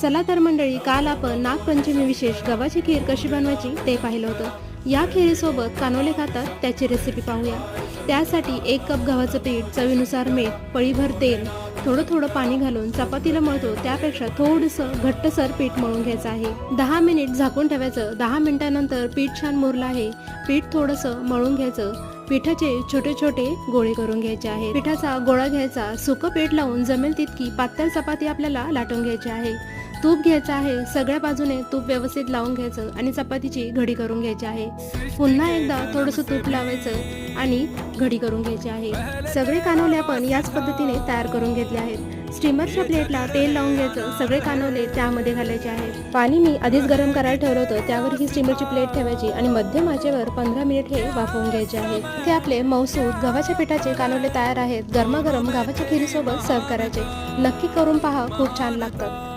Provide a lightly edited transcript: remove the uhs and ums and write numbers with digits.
चला तर मंडळी, काल आपण नागपंचमी विशेष गव्हाची खीर कशी बनवायची ते पाहिलं होतं। या खीरीसोबत कानोले खातात त्याची रेसिपी पाहूया। त्यासाठी 1 कप गव्हाचं पीठ, चवीनुसार मीठ, पळीभर तेल, थोडं थोडं पाणी घालून चपातीला मळतो त्यापेक्षा थोडंसं घट्टसर पीठ मळून घ्यायचं आहे। 10 मिनिट झाकून ठेवायचं। 10 मिनिटांनंतर पीठ छान मुरलं आहे। पीठ थोडंसं मळून घ्यायचं। पिठाचे छोटे छोटे गोळे करून घ्यायचे आहेत। पिठाचा गोळा घ्यायचा, सुकं पीठ लावून जमेल तितकी पातळ चपाती आपल्याला लाटून घ्यायची आहे। तूप घ्यायचं आहे, सगळ्या बाजूने तूप व्यवस्थित लावून घ्यायचं आणि चपातीची घडी करून घ्यायची आहे। पुन्हा एकदा थोडंसं तूप लावायचं आणि घडी करून घ्यायची आहे। सगळे कानोले आपण याच पद्धतीने तयार करून घेतले आहेत। स्टीमरच्या प्लेटला तेल लावून घ्यायचं, सगळे कानोले त्यामध्ये घालायचे आहेत। पाणी मी आधीच गरम करायला ठेवलं होतं, त्यावर ही स्टीमरची प्लेट ठेवायची आणि मध्यम आचेवर 15 मिनिट हे वाफवून घ्यायचे आहेत। ते आपले मऊसूत गव्हाच्या पिठाचे कानोले तयार आहेत। गरमागरम गव्हाच्या खीरीसोबत सर्व करायचे। नक्की करून पहा, खूप छान लागतात।